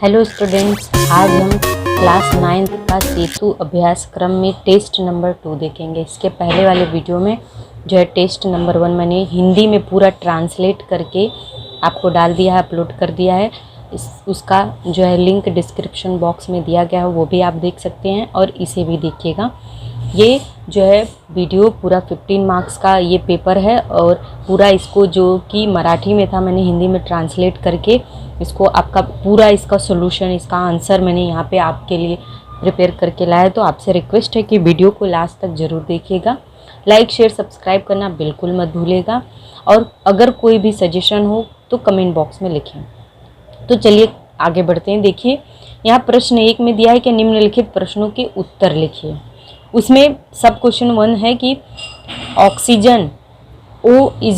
Hello students, आज हम class 9th का सेतु अभ्यास क्रम में टेस्ट नंबर 2 देखेंगे। इसके पहले वाले वीडियो में जो है टेस्ट नंबर 1 मैंने हिंदी में पूरा ट्रांसलेट करके आपको डाल दिया है, अपलोड कर दिया है। उसका जो है लिंक डिस्क्रिप्शन बॉक्स में दिया गया है, वो भी आप देख सकते हैं और इसे भी देखिएगा। ये जो है वीडियो पूरा 15 मार्क्स का ये पेपर है और पूरा इसको जो कि मराठी में था मैंने हिंदी में ट्रांसलेट करके इसको आपका पूरा इसका सॉल्यूशन, इसका आंसर मैंने यहाँ पे आपके लिए प्रिपेयर करके लाया। तो आपसे रिक्वेस्ट है कि वीडियो को लास्ट तक ज़रूर देखिएगा। लाइक शेयर सब्सक्राइब करना बिल्कुल मत भूलिएगा और अगर कोई भी सजेशन हो तो कमेंट बॉक्स में लिखें। तो चलिए आगे बढ़ते हैं। देखिए यहाँ प्रश्न 1 में दिया है कि निम्नलिखित प्रश्नों के उत्तर लिखिए। उसमें सब क्वेश्चन 1 है कि ऑक्सीजन O =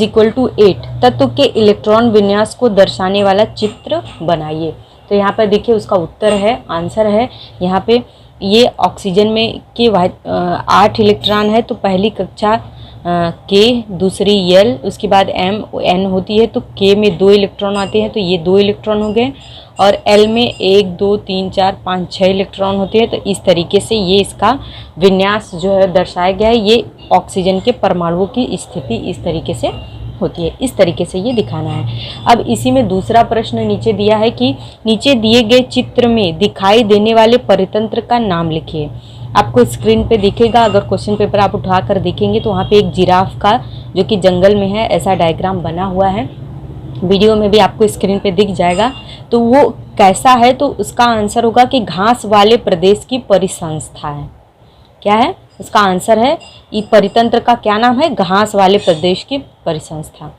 8 तत्व के इलेक्ट्रॉन विन्यास को दर्शाने वाला चित्र बनाइए। तो यहाँ पर देखिए उसका उत्तर है, आंसर है यहाँ पे। ये ऑक्सीजन में के 8 इलेक्ट्रॉन है। तो पहली कक्षा K, दूसरी L, उसके बाद M N होती है। तो K में 2 इलेक्ट्रॉन आते हैं, तो ये 2 इलेक्ट्रॉन हो गए। और L में 1 2 3 4 5 6 इलेक्ट्रॉन होते हैं। तो इस तरीके से ये इसका विन्यास जो है दर्शाया गया है। ये ऑक्सीजन के परमाणुओं की स्थिति इस तरीके से होती है, इस तरीके से ये दिखाना है। अब इसी में दूसरा प्रश्न नीचे दिया है कि नीचे दिए गए चित्र में दिखाई देने वाले परितंत्र का नाम लिखिए। आपको स्क्रीन पे दिखेगा, अगर क्वेश्चन पेपर आप उठा कर देखेंगे तो वहाँ पे एक जिराफ का जो कि जंगल में है ऐसा डायग्राम बना हुआ है। वीडियो में भी आपको स्क्रीन पे दिख जाएगा। तो वो कैसा है, तो उसका आंसर होगा कि घास वाले प्रदेश की परिसंस्था है। क्या है इसका आंसर है, ये परितंत्र का क्या नाम है, घास वाले प्रदेश की परिसंस्था।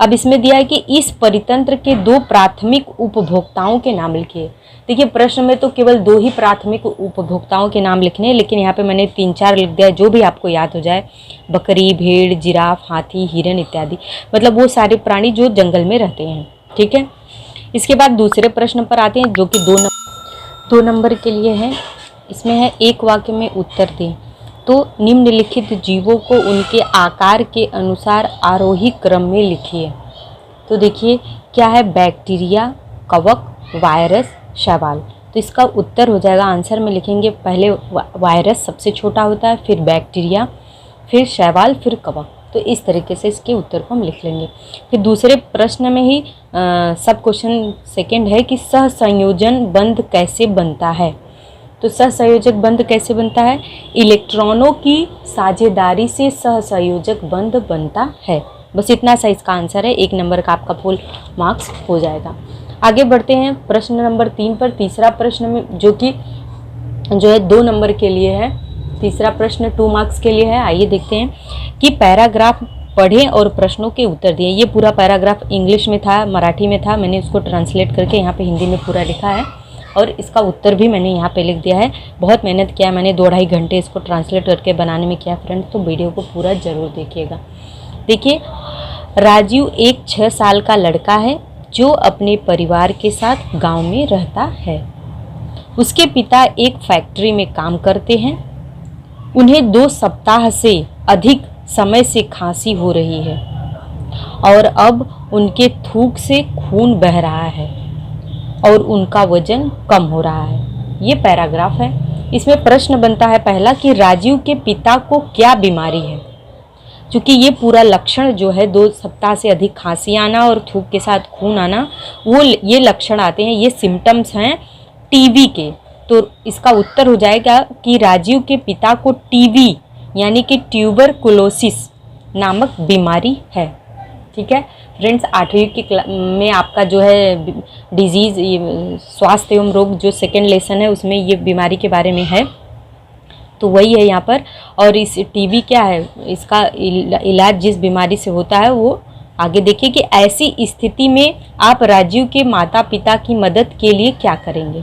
अब इसमें दिया है कि इस परितंत्र के 2 प्राथमिक उपभोक्ताओं के नाम लिखिए। देखिए प्रश्न में तो केवल 2 ही प्राथमिक उपभोक्ताओं के नाम लिखने हैं, लेकिन यहाँ पे मैंने 3-4 लिख दिया, जो भी आपको याद हो जाए। बकरी, भेड़, जिराफ, हाथी, हिरन इत्यादि, मतलब वो सारे प्राणी जो जंगल में रहते हैं। ठीक है, इसके बाद दूसरे प्रश्न पर आते हैं जो कि 2 नंबर के लिए है। इसमें है एक वाक्य में उत्तर दें। तो निम्नलिखित जीवों को उनके आकार के अनुसार आरोही क्रम में लिखिए। तो देखिए क्या है, बैक्टीरिया, कवक, वायरस, शैवाल। तो इसका उत्तर हो जाएगा, आंसर में लिखेंगे पहले वायरस सबसे छोटा होता है, फिर बैक्टीरिया, फिर शैवाल, फिर कवक। तो इस तरीके से इसके उत्तर को हम लिख लेंगे। फिर दूसरे प्रश्न में ही सब क्वेश्चन सेकंड है कि सहसंयोजन बंध कैसे बनता है। तो सहसंयोजक बंध कैसे बनता है, इलेक्ट्रॉनों की साझेदारी से सहसंयोजक बंध बनता है। बस इतना सा इसका आंसर है। 1 नंबर का आपका फुल मार्क्स हो जाएगा। आगे बढ़ते हैं प्रश्न नंबर 3 पर। तीसरा प्रश्न में जो कि जो है 2 नंबर के लिए है। तीसरा प्रश्न 2 मार्क्स के लिए है। आइए देखते हैं कि पैराग्राफ पढ़ें और प्रश्नों के उत्तर दिए। ये पूरा पैराग्राफ इंग्लिश में था, मराठी में था, मैंने उसको ट्रांसलेट करके यहाँ पे हिंदी में पूरा लिखा है और इसका उत्तर भी मैंने यहाँ पे लिख दिया है। बहुत मेहनत किया मैंने, 2-2.5 घंटे इसको ट्रांसलेट करके बनाने में किया फ्रेंड। तो वीडियो को पूरा ज़रूर देखिएगा। देखिए, राजीव एक 6 साल का लड़का है जो अपने परिवार के साथ गांव में रहता है। उसके पिता एक फैक्ट्री में काम करते हैं। उन्हें 2 सप्ताह से अधिक समय से खांसी हो रही है और अब उनके थूक से खून बह रहा है और उनका वजन कम हो रहा है। ये पैराग्राफ है। इसमें प्रश्न बनता है पहला कि राजीव के पिता को क्या बीमारी है। क्योंकि ये पूरा लक्षण जो है 2 सप्ताह से अधिक खांसी आना और थूक के साथ खून आना, वो ये लक्षण आते हैं, ये सिम्टम्स हैं टीबी के। तो इसका उत्तर हो जाएगा कि राजीव के पिता को टीबी यानी कि ट्यूबरकुलोसिस नामक बीमारी है। ठीक है फ्रेंड्स, 8वीं की में आपका जो है डिजीज़, स्वास्थ्य एवं रोग जो सेकेंड लेसन है उसमें ये बीमारी के बारे में है। तो वही है यहाँ पर। और इस टीबी क्या है, इसका इलाज जिस बीमारी से होता है वो आगे देखिए कि ऐसी स्थिति में आप राजीव के माता पिता की मदद के लिए क्या करेंगे।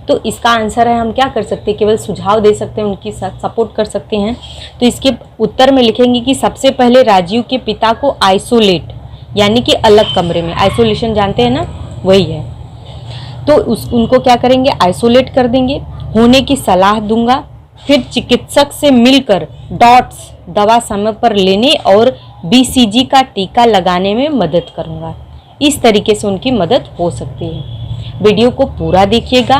तो इसका आंसर है, हम क्या कर सकते हैं, केवल सुझाव दे सकते हैं, उनकी सपोर्ट कर सकते हैं। तो इसके उत्तर में लिखेंगे कि सबसे पहले राजीव के पिता को आइसोलेट यानी कि अलग कमरे में, आइसोलेशन जानते हैं ना, वही है। तो उनको क्या करेंगे, आइसोलेट कर देंगे, होने की सलाह दूंगा। फिर चिकित्सक से मिलकर डॉट्स दवा समय पर लेने और BCG का टीका लगाने में मदद करूंगा। इस तरीके से उनकी मदद हो सकती है। वीडियो को पूरा देखिएगा,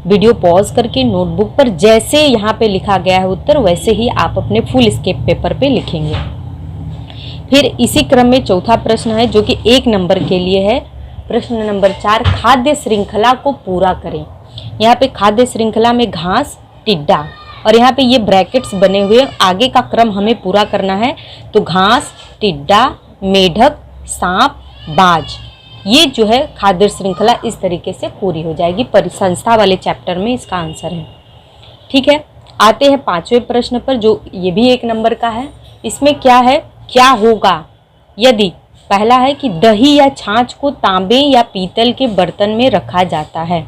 वीडियो पॉज करके नोटबुक पर जैसे यहाँ पे लिखा गया है उत्तर वैसे ही आप अपने फुल स्केप पेपर पे लिखेंगे। फिर इसी क्रम में चौथा प्रश्न है जो कि 1 नंबर के लिए है। प्रश्न नंबर 4, खाद्य श्रृंखला को पूरा करें। यहाँ पे खाद्य श्रृंखला में घास, टिड्डा और यहाँ पे ये ब्रैकेट्स बने हुए, आगे का क्रम हमें पूरा करना है। तो घास, टिड्डा, मेढक, सांप, बाज, ये जो है खाद्य श्रृंखला इस तरीके से पूरी हो जाएगी। परिसंस्था वाले चैप्टर में इसका आंसर है। ठीक है, आते हैं 5वें प्रश्न पर जो ये भी 1 नंबर का है। इसमें क्या है, क्या होगा यदि, पहला है कि दही या छाछ को तांबे या पीतल के बर्तन में रखा जाता है।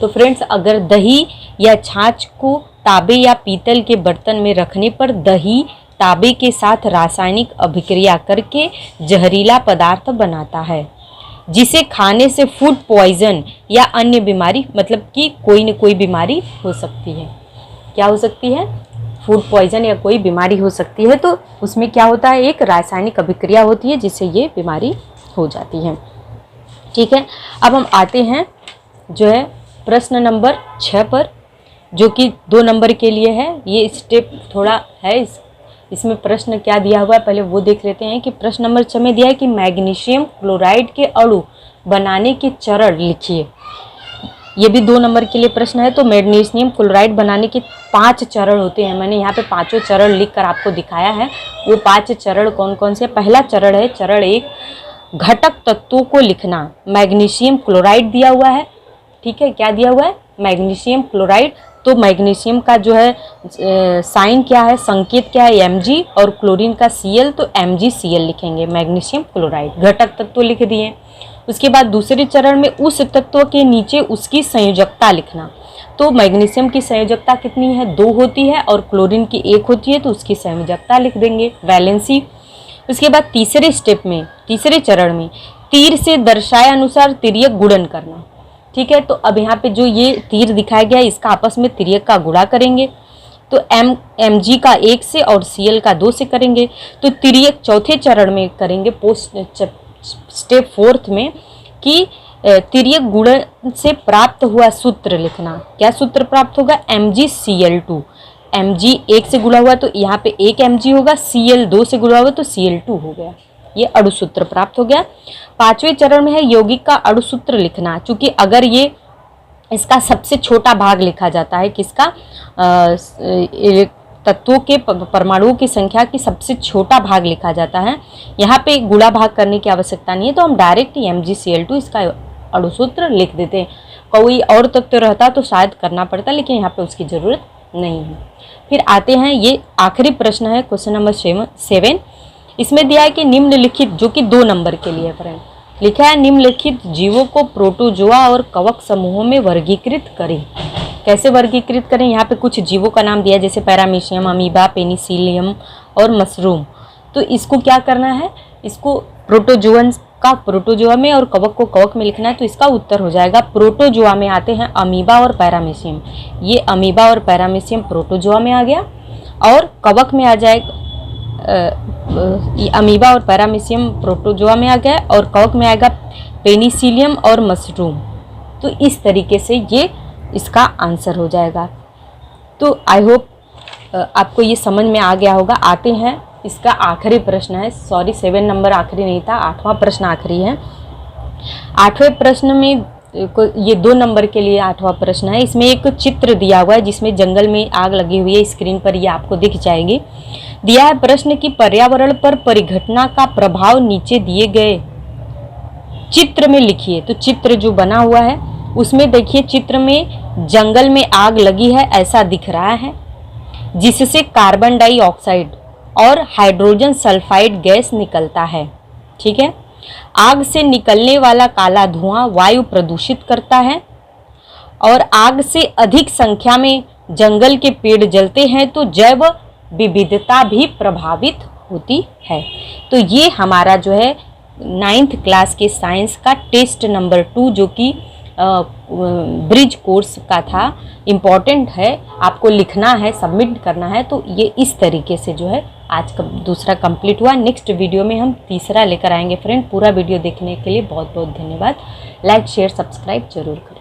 तो फ्रेंड्स, अगर दही या छाछ को तांबे या पीतल के बर्तन में रखने पर दही तांबे के साथ रासायनिक अभिक्रिया करके जहरीला पदार्थ बनाता है, जिसे खाने से फूड पॉइजन या अन्य बीमारी, मतलब कि कोई न कोई बीमारी हो सकती है। क्या हो सकती है? फूड पॉइजन या कोई बीमारी हो सकती है। तो उसमें क्या होता है, एक रासायनिक अभिक्रिया होती है जिससे ये बीमारी हो जाती है। ठीक है, अब हम आते हैं जो है प्रश्न नंबर 6 पर, जो कि 2 नंबर के लिए है। ये स्टेप थोड़ा है, इसमें प्रश्न क्या दिया हुआ है पहले वो देख लेते हैं। कि प्रश्न नंबर 6 में दिया है कि मैग्नीशियम क्लोराइड के अणु बनाने के चरण लिखिए। ये भी 2 नंबर के लिए प्रश्न है। तो मैग्नीशियम क्लोराइड बनाने के 5 चरण होते हैं। मैंने यहाँ पे 5 चरण लिखकर आपको दिखाया है। वो 5 चरण कौन कौन से? पहला चरण है चरण 1, घटक तत्वों को लिखना। मैग्नीशियम क्लोराइड दिया हुआ है। ठीक है, क्या दिया हुआ है? Magnesium chloride. तो मैग्नीशियम का जो है साइन क्या है, संकेत क्या है? Mg, और क्लोरीन का Cl, तो MgCl लिखेंगे। मैग्नीशियम क्लोराइड घटक तत्व लिख दिए। उसके बाद दूसरे चरण में उस तत्व के नीचे उसकी संयोजकता लिखना। तो मैग्नीशियम की संयोजकता कितनी है? 2 होती है और क्लोरीन की 1 होती है, तो उसकी संयोजकता लिख देंगे, वैलेंसी। उसके बाद तीसरे स्टेप में, तीसरे चरण में तीर से दर्शाए अनुसार तिर्यक गुणन करना। ठीक है, तो अब यहाँ पे जो ये तीर दिखाया गया है इसका आपस में तिर्यक का गुणा करेंगे। तो Mg का 1 से और Cl का 2 से करेंगे। तो तिर्यक चौथे चरण में करेंगे, स्टेप 4 में, कि तिर्यक गुणन से प्राप्त हुआ सूत्र लिखना। क्या सूत्र प्राप्त होगा? MgCl2। Mg 1 से गुणा हुआ तो यहाँ पे 1 Mg होगा, Cl 2 से गुणा हुआ तो Cl2 हो गया। ये अणुसूत्र प्राप्त हो गया। 5वें चरण में है यौगिक का अणुसूत्र लिखना। क्योंकि अगर ये इसका सबसे छोटा भाग लिखा जाता है, किसका? तत्वों के परमाणुओं की संख्या की सबसे छोटा भाग लिखा जाता है। यहाँ पे गुणा भाग करने की आवश्यकता नहीं है, तो हम डायरेक्ट MgCl2 इसका अणुसूत्र लिख देते हैं। कोई और तत्व रहता तो शायद करना पड़ता, लेकिन यहाँ पे उसकी ज़रूरत नहीं है। फिर आते हैं, ये आखिरी प्रश्न है, क्वेश्चन नंबर 7। इसमें दिया है कि निम्नलिखित, जो कि 2 नंबर के लिए फ्रेंड, लिखा है निम्नलिखित जीवों को प्रोटोजोआ और कवक समूहों में वर्गीकृत करें। कैसे वर्गीकृत करें? यहाँ पे कुछ जीवों का नाम दिया है, जैसे पैरामीशियम, अमीबा, पेनिसिलियम और मशरूम। तो इसको क्या करना है? इसको प्रोटोजोअन का प्रोटोजोआ में और कवक को कवक में लिखना है। तो इसका उत्तर हो जाएगा, प्रोटोजोआ में आते हैं अमीबा और पैरामीशियम। ये अमीबा और पैरामीशियम प्रोटोजोआ में आ गया, और कवक में आ जाएगा, अमीबा और पैरामीशियम प्रोटोजोआ में आ गया, और कवक में आएगा पेनिसिलियम और मशरूम। तो इस तरीके से ये इसका आंसर हो जाएगा। तो आई होप आपको ये समझ में आ गया होगा। आते हैं, इसका आखिरी प्रश्न है, सॉरी 7 नंबर आखिरी नहीं था, 8वां प्रश्न आखिरी है। 8वें प्रश्न में ये 2 नंबर के लिए 8वां प्रश्न है। इसमें एक चित्र दिया हुआ है जिसमें जंगल में आग लगी हुई है। स्क्रीन पर ये आपको दिख जाएगी। दिया है प्रश्न कि पर्यावरण पर परिघटना का प्रभाव नीचे दिए गए चित्र में लिखिए। तो चित्र जो बना हुआ है उसमें देखिए, चित्र में जंगल में आग लगी है ऐसा दिख रहा है, जिससे कार्बन डाइऑक्साइड और हाइड्रोजन सल्फाइड गैस निकलता है। ठीक है, आग से निकलने वाला काला धुआं वायु प्रदूषित करता है, और आग से अधिक संख्या में जंगल के पेड़ जलते हैं तो जैव विविधता भी प्रभावित होती है। तो ये हमारा जो है 9th क्लास के साइंस का टेस्ट नंबर 2, जो कि ब्रिज कोर्स का था, इम्पॉर्टेंट है, आपको लिखना है, सबमिट करना है। तो ये इस तरीके से जो है आज का दूसरा कंप्लीट हुआ। नेक्स्ट वीडियो में हम तीसरा लेकर आएंगे फ्रेंड। पूरा वीडियो देखने के लिए बहुत बहुत धन्यवाद। लाइक शेयर सब्सक्राइब जरूर करें।